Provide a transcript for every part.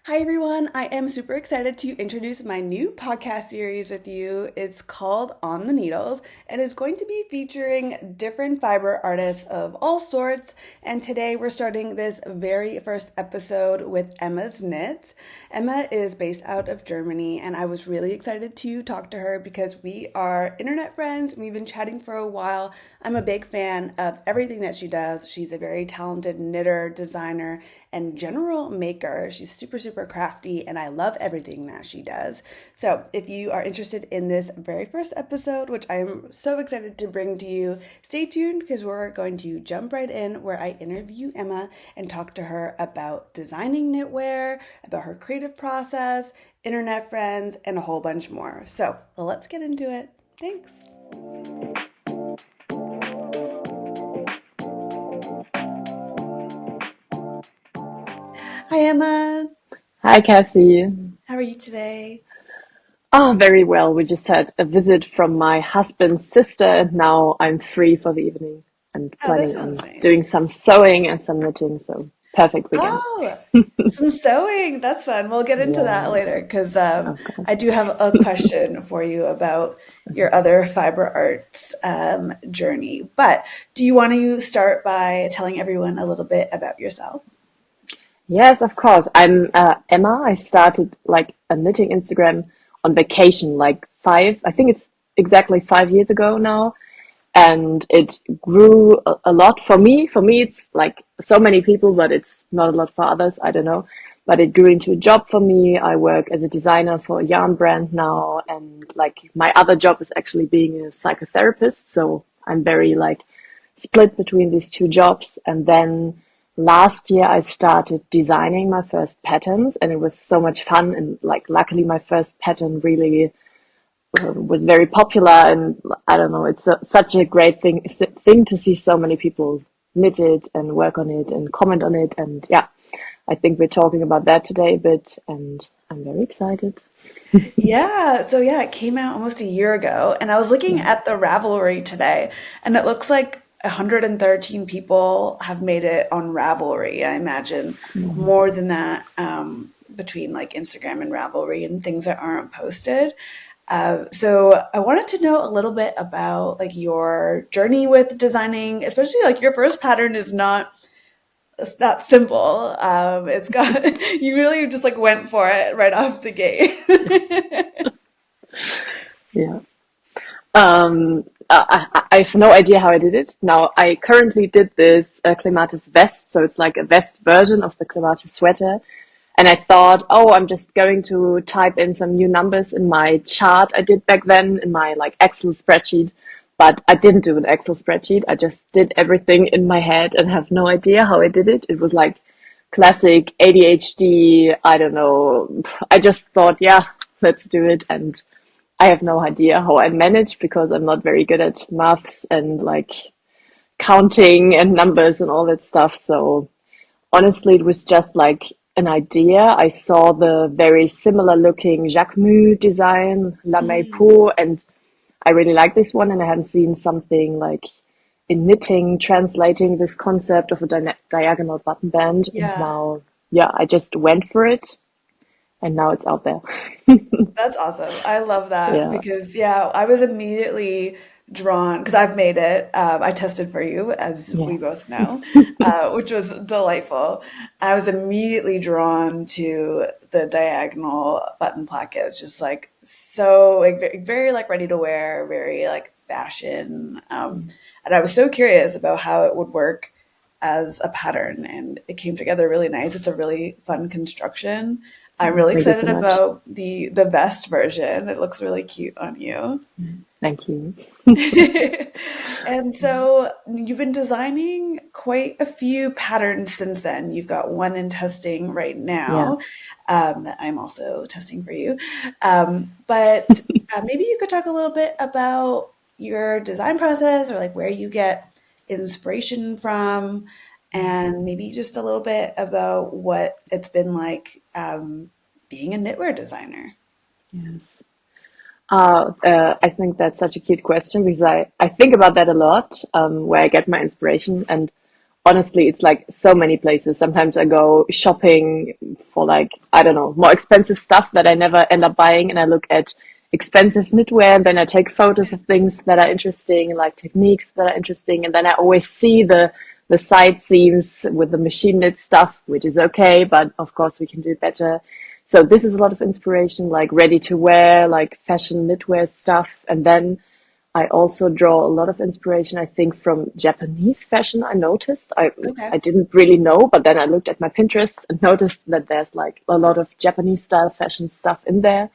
Hi everyone, I am super excited to introduce my new podcast series with you. It's called On the Needles and is going to be featuring different fiber artists of all sorts. And today we're starting this very first episode with Emma's Knits. Emma is based out of Germany and I was really excited to talk to her because we are internet friends. We've been chatting for a while. I'm a big fan of everything that she does. She's a very talented knitter, designer, and general maker. She's super crafty, and I love everything that she does. So, if you are interested in this very first episode, which I am so excited to bring to you, stay tuned because we're going to jump right in where I interview Emma and talk to her about designing knitwear, about her creative process, internet friends, and a whole bunch more. So, let's get into it. Thanks. Hi, Emma. Hi, Cassie. How are you today? Oh, very well. We just had a visit from my husband's sister, and now I'm free for the evening and Oh, that planning sounds on nice. doing some sewing and some knitting. So, perfect weekend. Oh, some sewing. That's fun. We'll get into that Yeah. later because Oh, God. I do have a question for you about your other fiber arts journey. But do you want to start by telling everyone a little bit about yourself? Yes, of course. I'm Emma. I started like a knitting Instagram on vacation, like I think it's exactly 5 years ago now. And it grew a lot for me. For me, it's like so many people, but it's not a lot for others. I don't know. But it grew into a job for me. I work as a designer for a yarn brand now. And like my other job is actually being a psychotherapist. So I'm very like split between these two jobs. And then last year I started designing my first patterns and it was so much fun. And like, luckily my first pattern really was very popular, and I don't know, it's such a great thing to see so many people knit it and work on it and comment on it, and yeah, I think we're talking about that today a bit, and I'm very excited. Yeah, so yeah, it came out almost a year ago, and I was looking Yeah. at the Ravelry today, and it looks like 113 people have made it on Ravelry. I imagine Mhm. more than that between like Instagram and Ravelry and things that aren't posted. So I wanted to know a little bit about like your journey with designing, especially like your first pattern is not it's that simple. It's got you really just like went for it right off the gate. Yeah. I have no idea how I did it. Now, I currently did this clematis vest, so it's like a vest version of the clematis sweater. And I thought, oh, I'm just going to type in some new numbers in my chart I did back then in my like Excel spreadsheet. But I didn't do an Excel spreadsheet. I just did everything in my head and have no idea how I did it. It was like classic ADHD. I don't know. I just thought, yeah, let's do it. And I have no idea how I managed because I'm not very good at maths and like counting and numbers and all that stuff. So honestly, it was just like an idea. I saw the very similar looking Jacquemus design, La Mhm. Pour, and I really like this one. And I hadn't seen something like in knitting translating this concept of a diagonal button band. And Yeah, now, yeah, I just went for it, and now it's out there. that's awesome. I love that Yeah, because, yeah, I was immediately drawn because I've made it. I tested for you, as we yeah, both know, which was delightful. I was immediately drawn to the diagonal button placket. It's just like so, like, very like ready to wear, very like fashion. And I was so curious about how it would work as a pattern, and it came together really nice. It's a really fun construction. I'm really thank you so excited much. about the vest version. It looks really cute on you. Thank you. And so you've been designing quite a few patterns since then. You've got one in testing right Yeah. now that I'm also testing for you. But maybe you could talk a little bit about your design process or like where you get inspiration from, and maybe just a little bit about what it's been like being a knitwear designer. Yes. I think that's such a cute question because I think about that a lot, where I get my inspiration. And honestly, it's like so many places. Sometimes I go shopping for like, I don't know, more expensive stuff that I never end up buying. And I look at expensive knitwear and then I take photos of things that are interesting, like techniques that are interesting. And then I always see the side seams with the machine knit stuff, which is okay, but of course we can do better. So this is a lot of inspiration, like ready to wear, like fashion knitwear stuff. And then I also draw a lot of inspiration, I think, from Japanese fashion. I noticed Okay. I didn't really know, but then I looked at my Pinterest and noticed that there's like a lot of Japanese style fashion stuff in there.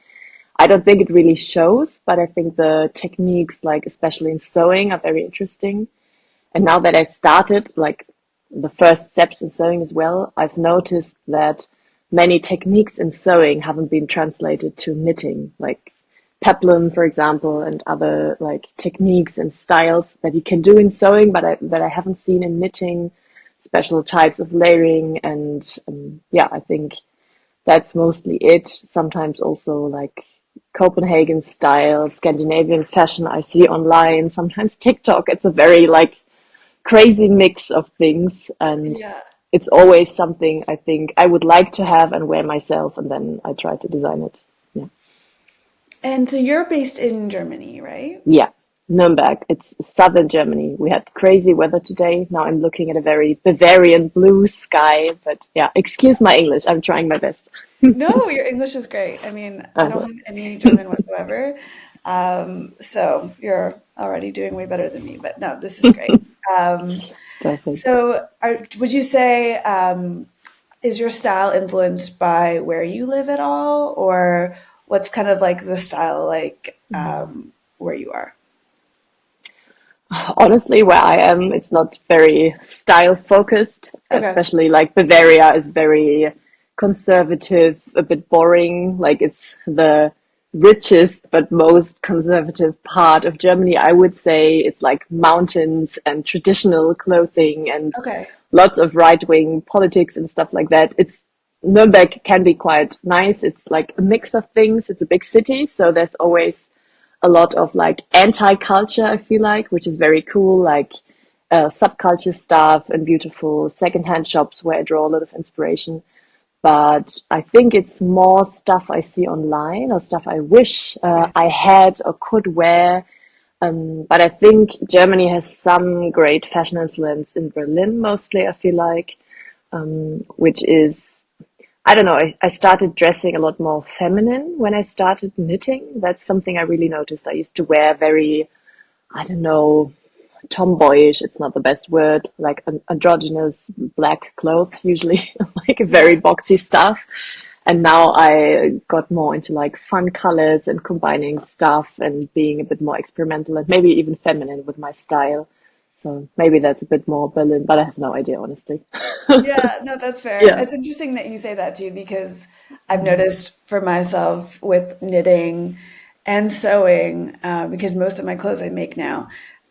I don't think it really shows, but I think the techniques, like especially in sewing, are very interesting. And now that I started, like the first steps in sewing as well, I've noticed that many techniques in sewing haven't been translated to knitting, like peplum, for example, and other like techniques and styles that you can do in sewing, but that I haven't seen in knitting, special types of layering. And yeah, I think that's mostly it. Sometimes also like Copenhagen style, Scandinavian fashion I see online, sometimes TikTok. It's a very like crazy mix of things, and Yeah. it's always something I think I would like to have and wear myself, and then I try to design it. Yeah. And so you're based in Germany, right? Yeah. Nuremberg. It's southern Germany. We had crazy weather today. Now I'm looking at a very Bavarian blue sky, but yeah, excuse my English. I'm trying my best. No, your English is great. I mean, I don't Uh, have any German whatsoever. So you're already doing way better than me, but no, this is great. Um, Perfect. would you say, is your style influenced by where you live at all, or what's kind of like the style like where you are? Honestly, where I am, it's not very style focused, Okay. especially like Bavaria is very conservative, a bit boring. Like it's the richest but most conservative part of Germany. I would say it's like mountains and traditional clothing and Okay. lots of right wing politics and stuff like that. It's Nuremberg can be quite nice. It's like a mix of things. It's a big city, so there's always a lot of like anti-culture, I feel like, which is very cool, like subculture stuff and beautiful secondhand shops where I draw a lot of inspiration. But I think it's more stuff I see online or stuff I wish Okay. I had or could wear. But I think Germany has some great fashion influence in Berlin, mostly, I feel like, which is I don't know. I started dressing a lot more feminine when I started knitting. That's something I really noticed. I used to wear very, I don't know, tomboyish. It's not the best word, like androgynous black clothes, usually, like very Yeah. boxy stuff. And now I got more into like fun colors and combining stuff and being a bit more experimental and maybe even feminine with my style. So maybe that's a bit more Berlin, but I have no idea, honestly. Yeah, no, that's fair. Yeah. It's interesting that you say that too, because I've noticed for myself with knitting and sewing, because most of my clothes I make now,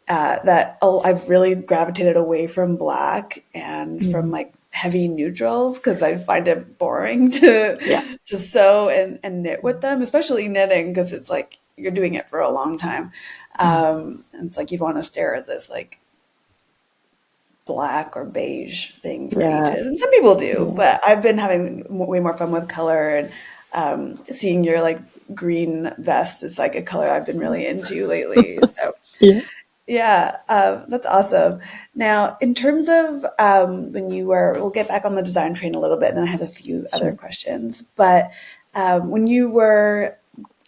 that I've really gravitated away from black and from Mhm. like heavy neutrals because I find it boring to Yeah. sew and knit with them, especially knitting because it's like you're doing it for a long time. And it's like you want to stare at this like black or beige thing for Yeah. ages, and some people do. Yeah. But I've been having way more fun with color, and seeing your like green vest is like a color I've been really into lately. So Yeah. yeah, that's awesome. Now, in terms of when you were, we'll get back on the design train a little bit, and then I have a few other Sure. questions. But when you were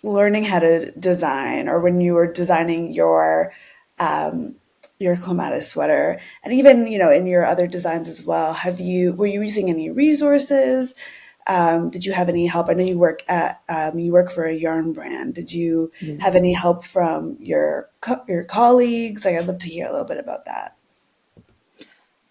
learning how to design, or when you were designing um, your clematis sweater, and even in your other designs as well, have you were you using any resources? Did you have any help? I know you work for a yarn brand. Did you Yeah. have any help from your colleagues? Like, I'd love to hear a little bit about that.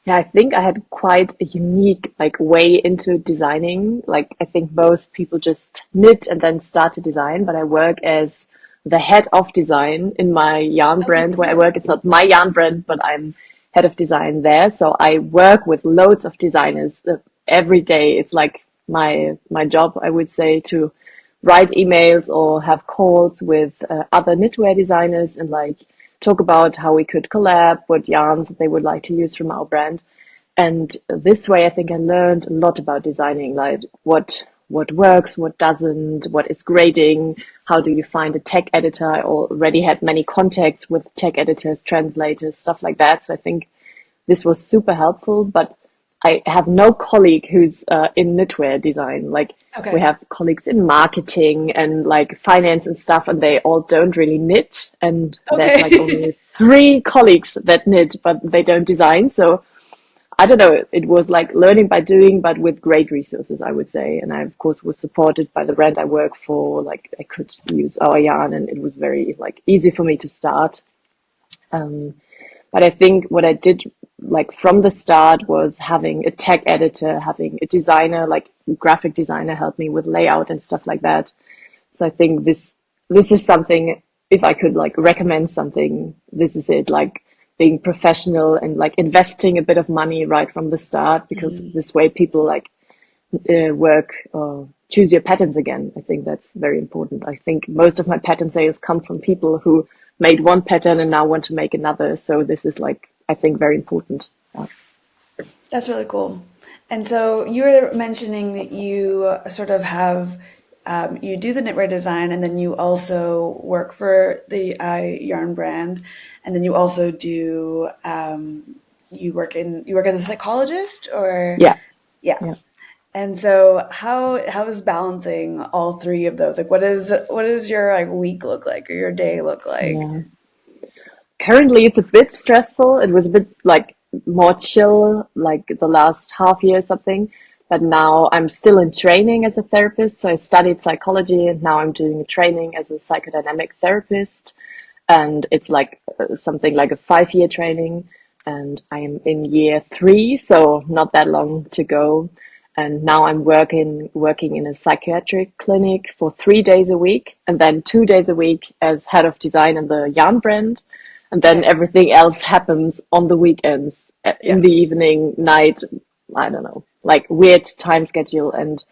Yeah, I think I had quite a unique like way into designing. Like I think most people just knit and then start to design, but I work as the head of design in my yarn Okay, brand where I cool. work. It's not my yarn brand, but I'm head of design there. So I work with loads of designers every day. It's like my job, I would say, to write emails or have calls with other knitwear designers and like talk about how we could collab, what yarns they would like to use from our brand. And this way, I think I learned a lot about designing, like what works, what doesn't, what is grading, how do you find a tech editor. I already had many contacts with tech editors, translators, stuff like that. So I think this was super helpful, but I have no colleague who's in knitwear design. Like we Okay. have colleagues in marketing and like finance and stuff, and they all don't really knit. And there's like Okay. only three colleagues that knit, but they don't design. So I don't know. It was like learning by doing, but with great resources, I would say. And I, of course, was supported by the brand I work for. Like I could use our yarn, and it was very like easy for me to start. Um, but I think what I did like from the start was having a tech editor, having a designer, like graphic designer help me with layout and stuff like that. So I think this is something, if I could like recommend something, this is it, like being professional and like investing a bit of money right from the start, because Mhm. this way people like work choose your patterns again. I think that's very important. I think most of my pattern sales come from people who made one pattern and now want to make another. So this is like, I think, very important. That's really cool. And so you were mentioning that you sort of have you do the knitwear design, and then you also work for the yarn brand, and then you also do you work as a psychologist, or Yeah, yeah. yeah, And so how is balancing all three of those? Like what is your like week look like or your day look like? yeah. Currently, it's a bit stressful. It was a bit like more chill, like the last half year or something. But now I'm still in training as a therapist. So I studied psychology and now I'm doing a training as a psychodynamic therapist. And it's like something like a 5 year training. And I'm in year three, so not that long to go. And now I'm working in a psychiatric clinic for 3 days a week, and then 2 days a week as head of design in the yarn brand. And then Okay. everything else happens on the weekends, in Yeah. the evening, night, I don't know, like weird time schedule. And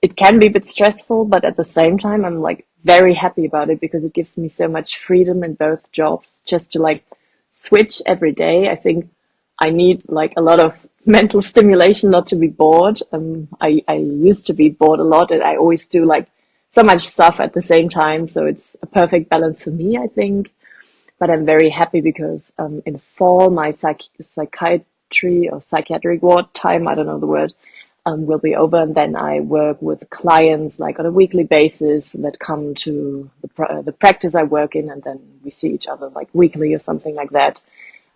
it can be a bit stressful, but at the same time, I'm like very happy about it because it gives me so much freedom in both jobs just to like switch every day. I think I need like a lot of mental stimulation not to be bored. I used to be bored a lot and I always do like so much stuff at the same time. So it's a perfect balance for me, I think. But I'm very happy because in fall, my psychiatry or psychiatric ward time, I don't know the word, will be over. And then I work with clients like on a weekly basis that come to the practice I work in. And then we see each other like weekly or something like that.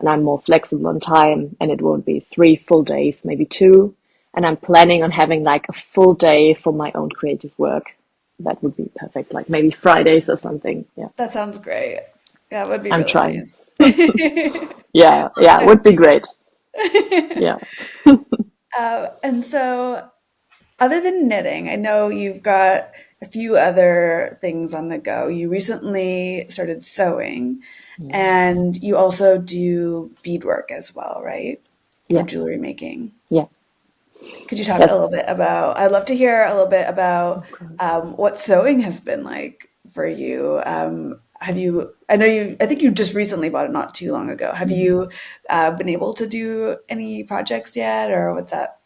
And I'm more flexible on time and it won't be 3 full days, maybe two. And I'm planning on having like a full day for my own creative work. That would be perfect, like maybe Fridays or something. Yeah, That sounds great. Yeah, it would be I'm really trying. nice. Yeah, yeah, would be great. Yeah. And so, other than knitting, I know you've got a few other things on the go. You recently started sewing, Yeah. and you also do beadwork as well, right? For Yes. jewelry making. Yeah. Could you talk a Yes. little bit about, I'd love to hear a little bit about Of course. what sewing has been like for you. I know I think you just recently bought it not too long ago. Have Mhm. you been able to do any projects yet, or what's that?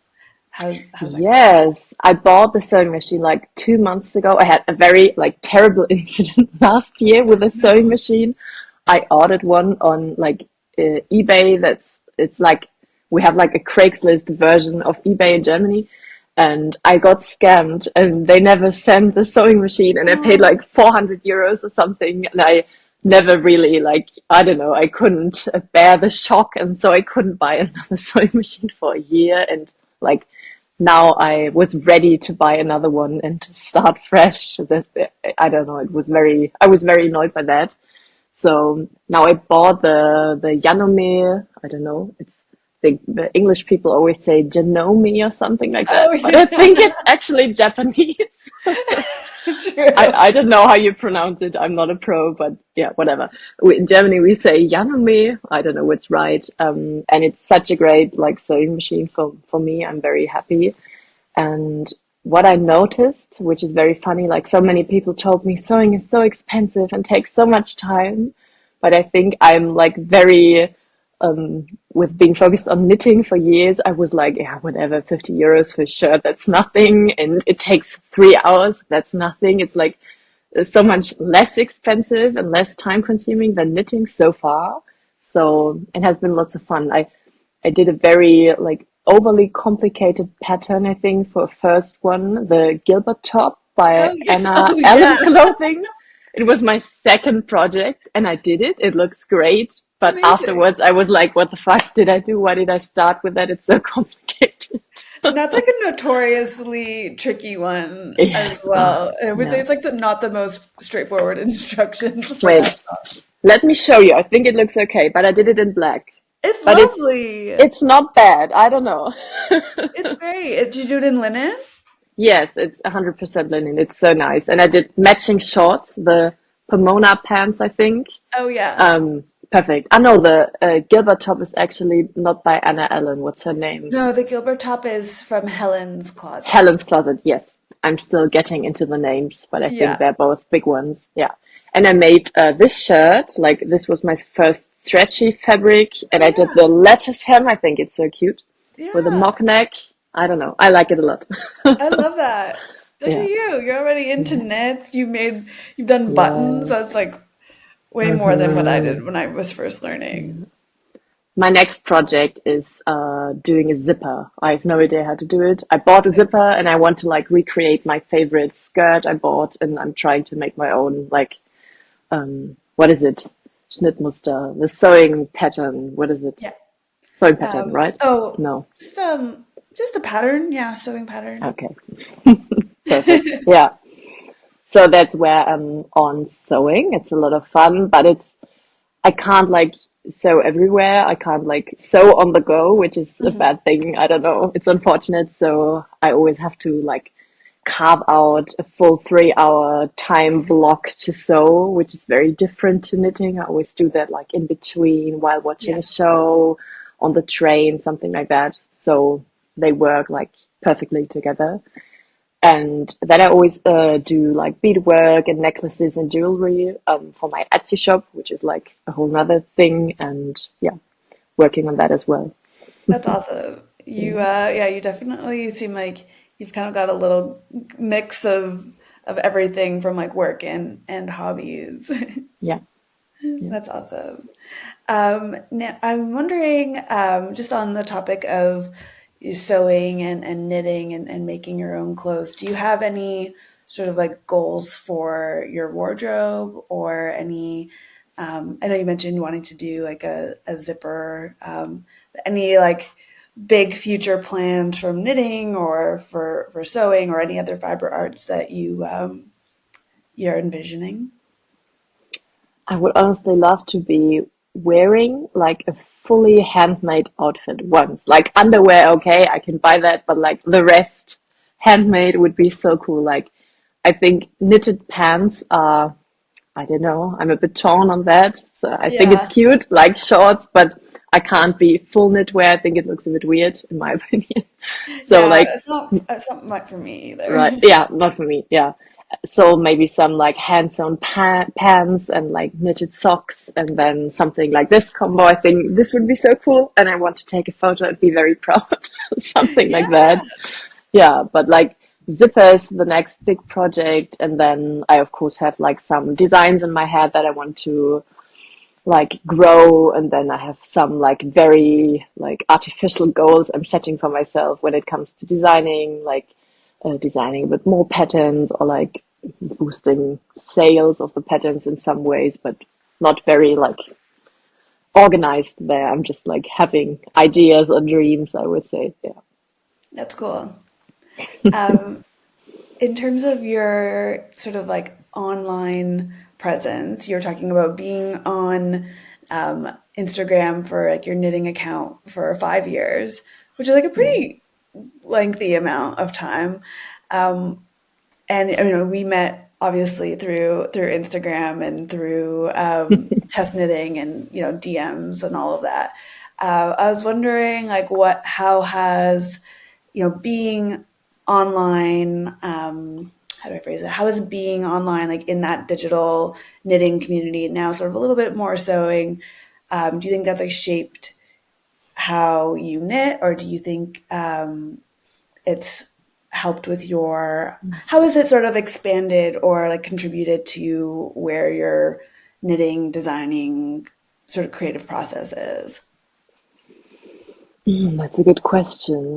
How's that going? Yes, I bought the sewing machine like 2 months ago. I had a very like terrible incident last year with a sewing No. machine. I ordered one on like eBay. It's like we have like a Craigslist version of eBay in Germany, and I got scammed. And they never sent the sewing machine, and I paid Oh, like 400 euros or something. And I never really like I don't know. I couldn't bear the shock, and so I couldn't buy another sewing machine for a year. And like now I was ready to buy another one and to start fresh. I don't know. I was very annoyed by that. So now I bought the Yanome. I don't know. The English people always say Janome or something like that, oh but I think yeah, it's actually Japanese. true. I don't know how you pronounce it. I'm not a pro, but yeah, whatever. In Germany, we say Yanome. I don't know what's right. And it's such a great like sewing machine for me. I'm very happy. And what I noticed, which is very funny, like so many people told me sewing is so expensive and takes so much time. But I think I'm like very with being focused on knitting for years, I was like, yeah, whatever, 50 euros for a shirt, that's nothing. And it takes 3 hours, that's nothing. It's like so much less expensive and less time consuming than knitting so far. So it has been lots of fun. I did a very like overly complicated pattern, I think, for a first one, the Gilbert top by Oh yeah. Anna Oh yeah. Allen Clothing. It was my second project and I did it. It looks great. But Amazing. afterwards I was like, what the fuck did I do? Why did I start with that? It's so complicated. That's like a notoriously tricky one as Yes. well. I would say Yeah. it's like the not the most straightforward instructions for Wait, that top. let me show you. I think it looks okay, but I did it in black. It's But lovely. it's not bad. I don't know. It's great. Did you do it in linen? Yes, it's 100% linen. It's so nice. And I did matching shorts, the Pomona pants, I think. Oh yeah. Perfect. I know the Gilbert top is actually not by Anna Allen. What's her name? No, the Gilbert top is from Helen's Closet. Helen's Closet. Yes. I'm still getting into the names, but I think Yeah. they're both big ones. Yeah. And I made this shirt, like this was my first stretchy fabric, and Oh I did yeah. the lettuce hem. I think it's so cute with a Yeah. mock neck. I don't know. I like it a lot. I love that. Look at Yeah. you. You're already into Yeah. knits. You've done buttons. Yes. That's like way more than what I did hmm when I was first learning. My next project is doing a zipper. I have no idea how to do it. I bought a zipper and I want to like recreate my favorite skirt I bought, and I'm trying to make my own like what is it? Schnittmuster, the sewing pattern. What is it? Yeah. Sewing pattern, right? Oh, No. just a pattern. Yeah, sewing pattern. Okay. Perfect. Yeah. So that's where I'm on sewing. It's a lot of fun, but I can't like sew everywhere. I can't like sew on the go, which is a Mhm. bad thing. I don't know. It's unfortunate. So I always have to like carve out a full 3 hour time block to sew, which is very different to knitting. I always do that like in between while watching Yeah, a show, on the train, something like that. So they work like perfectly together. And then I always do like beadwork and necklaces and jewelry for my Etsy shop, which is like a whole nother thing. And yeah, working on that as well. that's awesome. Yeah, Yeah, you definitely seem like you've kind of got a little mix of everything from like work and hobbies. yeah, yeah. That's awesome. Now I'm wondering, just on the topic of sewing and knitting and making your own clothes, do you have any sort of like goals for your wardrobe or any, I know you mentioned wanting to do like a zipper, any like big future plans from knitting or for sewing or any other fiber arts that you're envisioning? I would honestly love to be wearing like a fully handmade outfit once. Like underwear, okay, I can buy that, but like the rest handmade would be so cool. Like I think knitted pants are, I don't know, I'm a bit torn on that. So I think it's Yeah. cute, like shorts, but I can't be full knitwear. I think it looks a bit weird in my opinion. So Yeah, like it's not much for me right. either. Yeah, not for me. Yeah. So maybe some like hand-sewn pants and like knitted socks and then something like this combo. I think this would be so cool. And I want to take a photo and be very proud. Something like Yeah, that. Yeah. But like zipper is the next big project. And then I of course have like some designs in my head that I want to like grow, and then I have some like very like artificial goals I'm setting for myself when it comes to designing, like designing with more patterns or like boosting sales of the patterns in some ways, but not very like organized there. I'm just like having ideas or dreams, I would say. Yeah. that's cool. Um, in terms of your sort of like online presence, you're talking about being on Instagram for like your knitting account for 5 years, which is like a Yeah. pretty lengthy amount of time. Um, and you know, we met obviously through Instagram and through test knitting and you know DMs and all of that. I was wondering like how has you know being online how do I phrase it? How is being online like in that digital knitting community now sort of a little bit more sewing? Do you think that's like shaped how you knit, or do you think it's helped with your, how has it sort of expanded or like contributed to where your knitting, designing, sort of creative process is? That's a good question.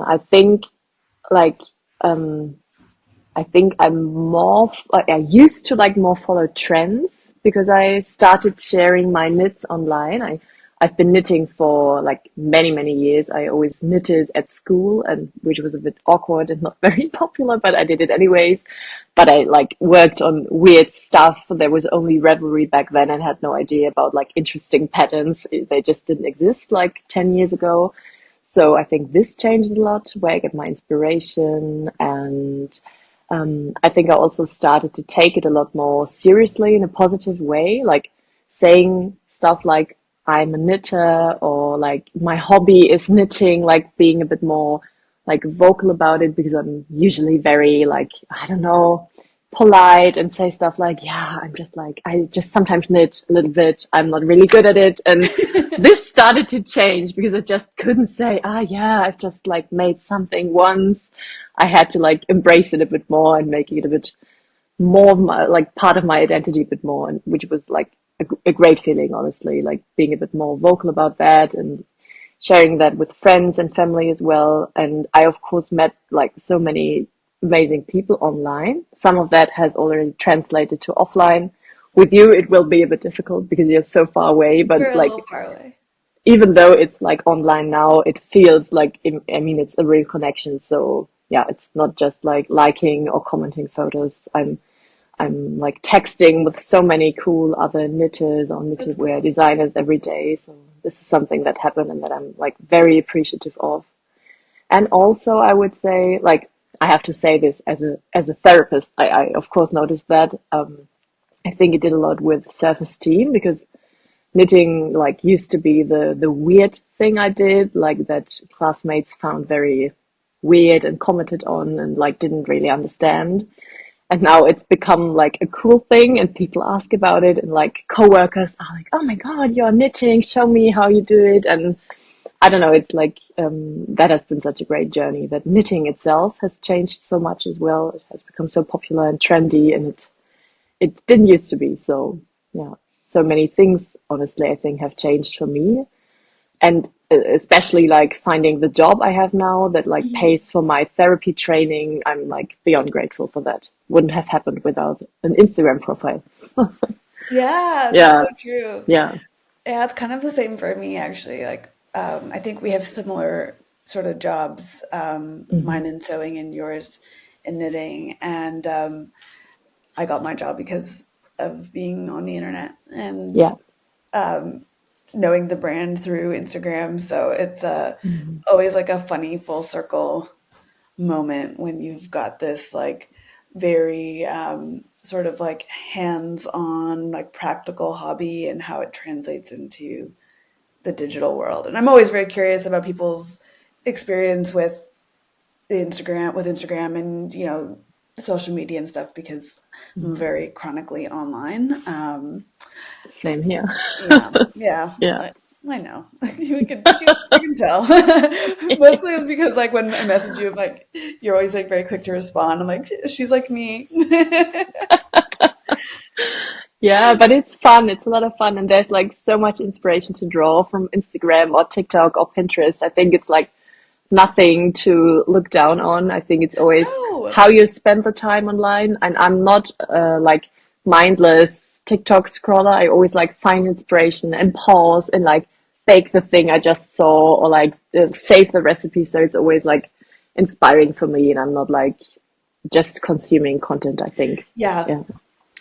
Like um I think I'm more, like I used to like more follow trends because I started sharing my knits online. I've been knitting for like many, many years. I always knitted at school, and which was a bit awkward and not very popular, but I did it anyways. But I like worked on weird stuff. There was only Revelry back then and had no idea about like interesting patterns. They just didn't exist like 10 years ago. So I think this changed a lot, where I get my inspiration. And I think I also started to take it a lot more seriously in a positive way, like saying stuff like I'm a knitter, or like my hobby is knitting, like being a bit more like vocal about it, because I'm usually very like, I don't know, polite and say stuff like, yeah, I'm just like, I just sometimes knit a little bit. I'm not really good at it. And this started to change because I just couldn't say, ah, yeah, I've just like made something once. I had to like embrace it a bit more and make it a bit more of my, like part of my identity a bit more, and which was like a great feeling, honestly, like being a bit more vocal about that and sharing that with friends and family as well. And I, of course, met like so many amazing people online. Some of that has already translated to offline. With you, it will be a bit difficult because you're so far away, You're but a like little far away. even though it's like online now, it feels like, I mean, it's a real connection. So yeah, it's not just like liking or commenting photos. I'm like texting with so many cool other knitters or That's knitwear cool. designers every day. So this is something that happened and that I'm like very appreciative of. And also, I would say, like, I have to say this as a therapist. I of course noticed that. I think it did a lot with self-esteem, because knitting like used to be the weird thing I did, like that classmates found very weird and commented on and like didn't really understand. And now it's become like a cool thing, and people ask about it, and like coworkers are like, "Oh my God, you're knitting, show me how you do it." And I don't know, it's like that has been such a great journey, that knitting itself has changed so much as well. It has become so popular and trendy, and it didn't used to be. So yeah, so many things, honestly, I think have changed for me. And especially like finding the job I have now that like Mhm. pays for my therapy training, I'm like beyond grateful for that. Wouldn't have happened without an Instagram profile. Yeah, that's so Yeah, true. yeah. Yeah, it's kind of the same for me actually. Like, I think we have similar sort of jobs, Hmm. mine in sewing and yours in knitting. And I got my job because of being on the internet and Yeah. knowing the brand through Instagram. So it's Hmm. always like a funny full circle moment when you've got this like very sort of like hands-on, like practical hobby and how it translates into the digital world. And I'm always very curious about people's experience with Instagram and social media and stuff because I'm Hmm. very chronically online. Same here. Yeah, yeah, Yeah. I know. You can tell. Mostly because like when I message you, I'm like you're always like very quick to respond. I'm like she's like me. Yeah, but it's fun. It's a lot of fun, and there's like so much inspiration to draw from Instagram or TikTok or Pinterest. I think it's like nothing to look down on. I think it's always No. how you spend the time online. And I'm not like mindless TikTok scroller. I always like find inspiration and pause and like bake the thing I just saw, or like save the recipe. So it's always like inspiring for me, and I'm not like just consuming content, I think. Yeah. Yeah.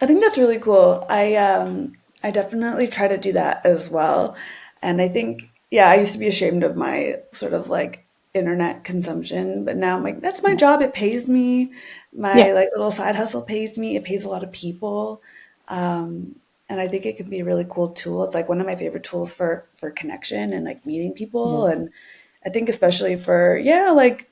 I think that's really cool. I definitely try to do that as well. And I think yeah, I used to be ashamed of my sort of like internet consumption, but now I'm like that's my Yeah. job. It pays me. Yeah. My like little side hustle pays me. It pays a lot of people. And I think it can be a really cool tool. It's like one of my favorite tools for connection and like meeting people. Yes. And I think especially for yeah, like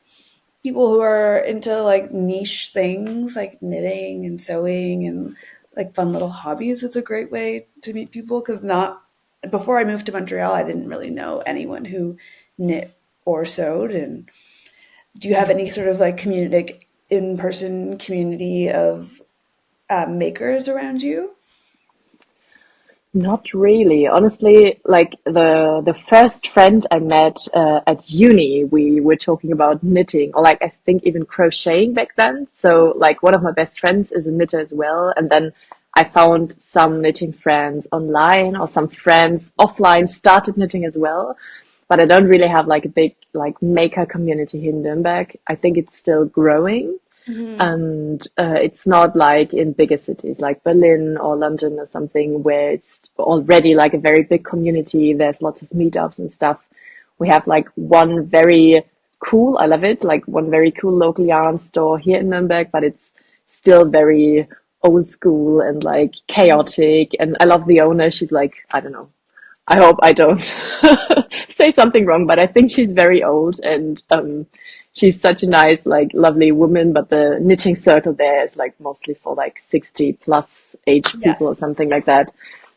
people who are into like niche things like knitting and sewing and like fun little hobbies, it's a great way to meet people because not before I moved to Montreal, I didn't really know anyone who knit or sewed. And do you have any sort of like community, like in-person community of makers around you? Not really. Honestly, like the first friend I met at uni, we were talking about knitting or like I think even crocheting back then. So like one of my best friends is a knitter as well. And then I found some knitting friends online or some friends offline started knitting as well. But I don't really have like a big like maker community here in Nuremberg. I think it's still growing. Hmm. And it's not like in bigger cities like Berlin or London or something where it's already like a very big community. There's lots of meetups and stuff. We have like one very cool, I love it, like one very cool local yarn store here in Nuremberg, but it's still very old school and like chaotic. And I love the owner. She's like, I don't know, I hope I don't say something wrong, but I think she's very old and she's such a nice, like, lovely woman. But the knitting circle there is like mostly for like 60 plus age Yeah. people or something like that.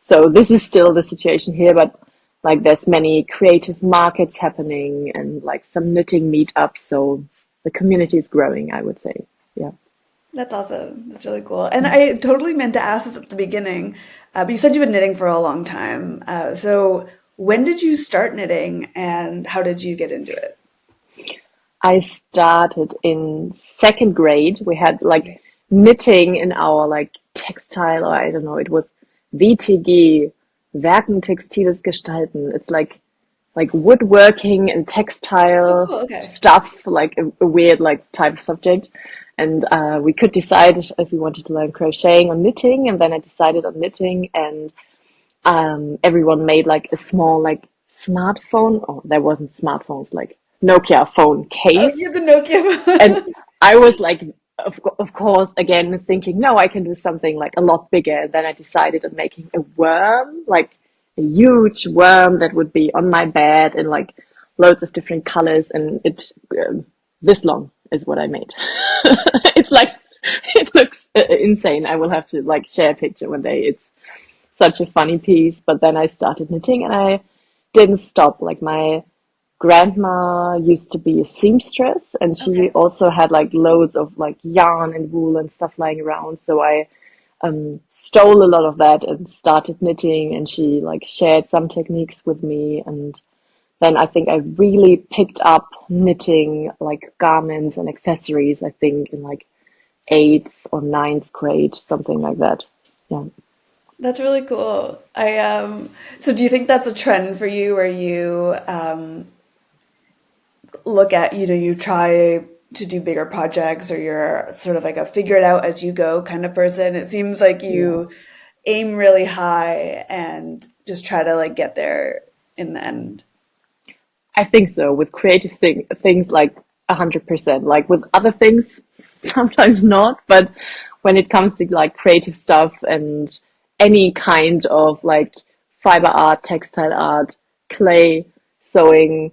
So this is still the situation here, but like there's many creative markets happening and like some knitting meetups. So the community is growing, I would say. Yeah. That's awesome. That's really cool. And I totally meant to ask this at the beginning, but you said you've been knitting for a long time. So when did you start knitting and how did you get into it? I started in second grade. We had like Okay. knitting in our like textile, or I don't know, it was WTG, Werken Textiles Gestalten. It's like woodworking and Oh, textile cool. Okay. stuff, like a weird like type of subject. And we could decide if we wanted to learn crocheting or knitting, and then I decided on knitting, and everyone made like a small like smartphone. Oh, there wasn't smartphones, like Nokia phone Oh, case. you're the Nokia And one. I was like, of course, again, thinking, no, I can do something like a lot bigger. And then I decided on making a worm, like a huge worm that would be on my bed in like loads of different colors. And it, this long is what I made. It's like, it looks insane. I will have to like share a picture one day. It's such a funny piece. But then I started knitting and I didn't stop. Like my grandma used to be a seamstress and she Okay. also had like loads of like yarn and wool and stuff lying around. So I stole a lot of that and started knitting and she like shared some techniques with me. And then I think I really picked up knitting like garments and accessories, I think in like eighth or ninth grade, something like that. Yeah. That's really cool. So do you think that's a trend for you where you look at, you try to do bigger projects or you're sort of like a figure it out as you go kind of person? It seems like Yeah. you aim really high and just try to like get there in the end. I think so. With creative things, like 100%. Like with other things, sometimes not. But when it comes to like creative stuff and any kind of like fiber art, textile art, clay, sewing,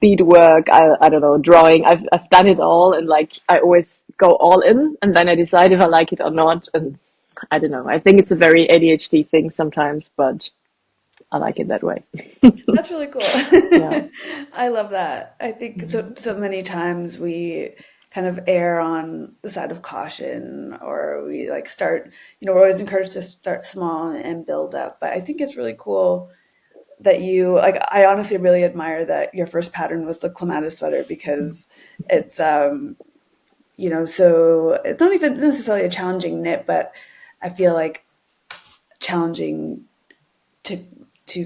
beadwork, I don't know, drawing. I've done it all, and like I always go all in, and then I decide if I like it or not. And I don't know. I think it's a very ADHD thing sometimes, but I like it that way. That's really cool. Yeah. I love that. I think so many times we kind of err on the side of caution or we like start, we're always encouraged to start small and build up. But I think it's really cool that you like I honestly really admire that your first pattern was the clematis sweater because it's so it's not even necessarily a challenging knit, but I feel like challenging to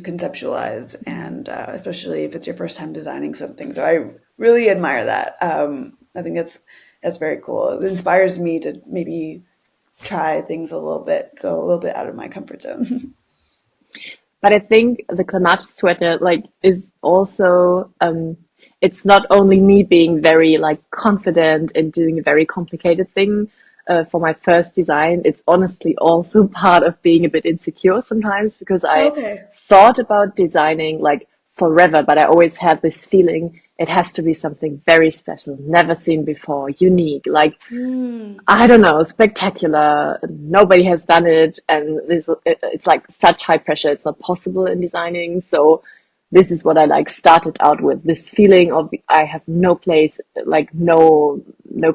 conceptualize and especially if it's your first time designing something. So I really admire that. I think that's very cool. It inspires me to maybe try things a little bit, go a little bit out of my comfort zone. But I think the clematis sweater like is also it's not only me being very like confident in doing a very complicated thing for my first design. It's honestly also part of being a bit insecure sometimes because I Okay. thought about designing like forever, but I always had this feeling it has to be something very special, never seen before, unique, like Mm. I don't know, spectacular. Nobody has done it, and it's like such high pressure. It's not possible in designing. So this is what I like started out with, this feeling of I have no place, like no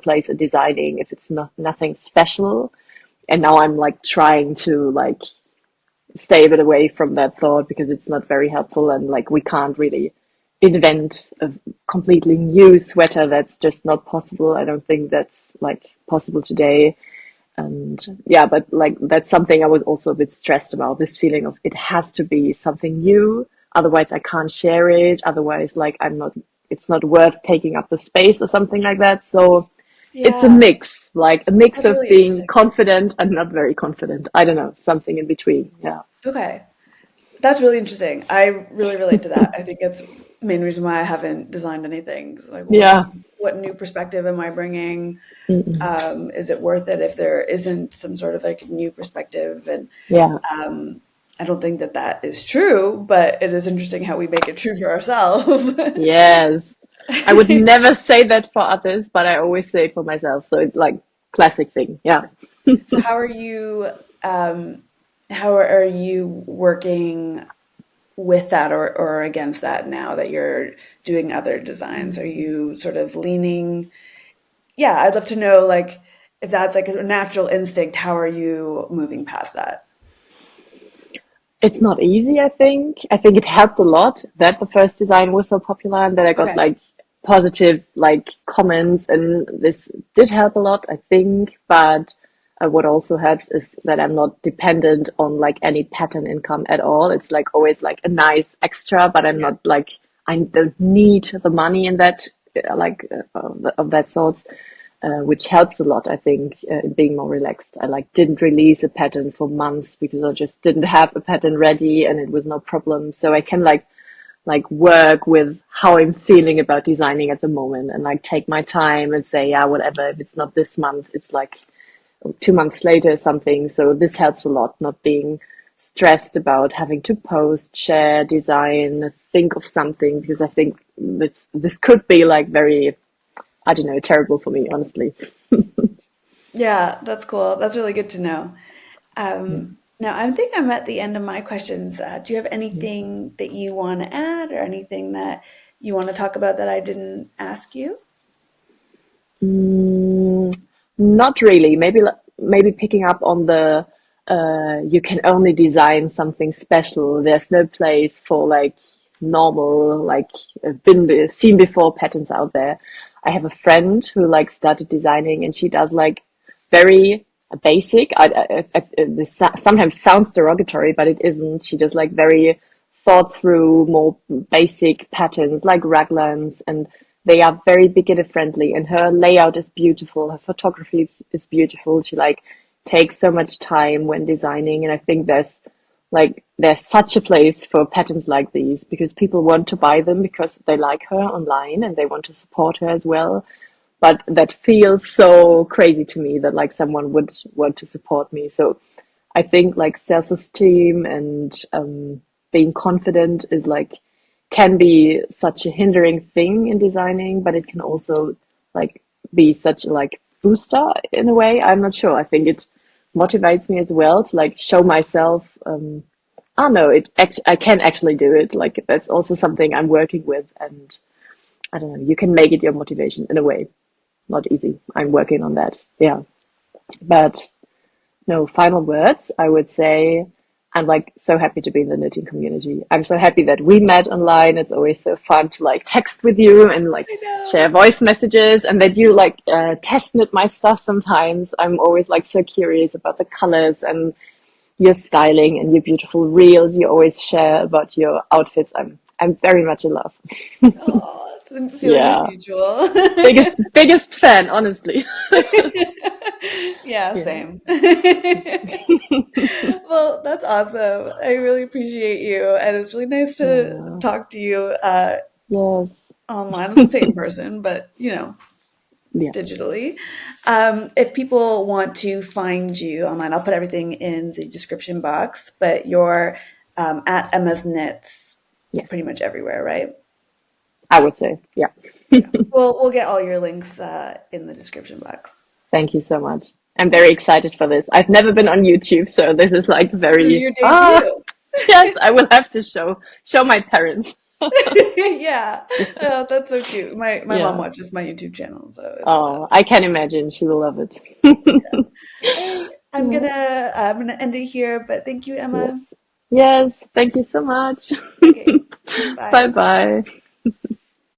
place in designing if it's not nothing special. And now I'm like trying to like stay a bit away from that thought because it's not very helpful, and like we can't really invent a completely new sweater. That's just not possible. I don't think that's like possible today. And yeah, but like that's something I was also a bit stressed about, this feeling of it has to be something new, otherwise I can't share it, otherwise like I'm not, it's not worth taking up the space or something like that. So it's a Yeah, mix, like a mix that's of really being interesting. confident and not very confident. I don't know, something in between. Yeah. Okay. That's really interesting. I really relate to that. I think it's the main reason why I haven't designed anything. 'Cause, like, Yeah. what new perspective am I bringing? Mm-mm. Is it worth it if there isn't some sort of like new perspective? And Yeah. I don't think that that is true, but it is interesting how we make it true for ourselves. Yes. I would never say that for others, but I always say it for myself. So it's like classic thing. Yeah. So um, how are you working with that or against that now that you're doing other designs? Are you sort of leaning? Yeah, I'd love to know like if that's like a natural instinct, how are you moving past that? It's not easy, I think. I think it helped a lot that the first design was so popular and that I got Okay. like positive like comments, and this did help a lot, I think. But what also helps is that I'm not dependent on like any pattern income at all. It's like always like a nice extra, but I'm Yeah. not like I don't need the money in that of that sort, which helps a lot, I think, in being more relaxed. I like didn't release a pattern for months because I just didn't have a pattern ready and it was no problem. So I can like work with how I'm feeling about designing at the moment and like take my time and say, yeah, whatever, if it's not this month, it's like 2 months later or something. So this helps a lot, not being stressed about having to post, share, design, think of something, because I think this could be like very, I don't know, terrible for me, honestly. Yeah, that's cool. That's really good to know. Yeah. Now, I think I'm at the end of my questions. Do you have Yeah. anything that you want to add or anything that you want to talk about that I didn't ask you? Mm, not really. Maybe picking up on the you can only design something special. There's no place for like normal, like seen before patterns out there. I have a friend who like started designing and she does like very basic. This sometimes sounds derogatory, but it isn't. She does like very thought through, more basic patterns like raglans, and they are very beginner friendly. And her layout is beautiful. Her photography is beautiful. She like takes so much time when designing, and I think there's such a place for patterns like these because people want to buy them because they like her online and they want to support her as well. But that feels so crazy to me that like someone would want to support me. So I think like self-esteem and being confident is like can be such a hindering thing in designing, but it can also like be such a like booster in a way. I'm not sure. I think it motivates me as well to like show myself. I know I can actually do it. Like that's also something I'm working with, and I don't know. You can make it your motivation in a way. Not easy. I'm working on that. Yeah, but no, final words. I would say I'm like so happy to be in the knitting community. I'm so happy that we met online. It's always so fun to like text with you and like I share know. voice messages, and that you like test knit my stuff sometimes. I'm always like so curious about the colors and your styling and your beautiful reels you always share about your outfits. I'm very much in love. Oh, the feeling is Yeah. mutual. Biggest fan, honestly. Yeah, Yeah. same. Well, that's awesome. I really appreciate you, and it's really nice to Yeah. talk to you Yes. online. I was gonna say in person, but Yeah. digitally. If people want to find you online, I'll put everything in the description box. But you're at Emma's Knits Yes, pretty much everywhere, right? I would say. Yeah. Yeah. We'll get all your links in the description box. Thank you so much. I'm very excited for this. I've never been on YouTube, so this is like This is very your debut. yes, I will have to show my parents. Yeah. Oh, that's so cute. My mom Yeah. watches my YouTube channel, so it's Oh, I can imagine she will love it. hey, Yeah. I'm gonna end it here, but thank you, Yes. Emma. Yes, thank you so much. Okay. Bye Bye. bye.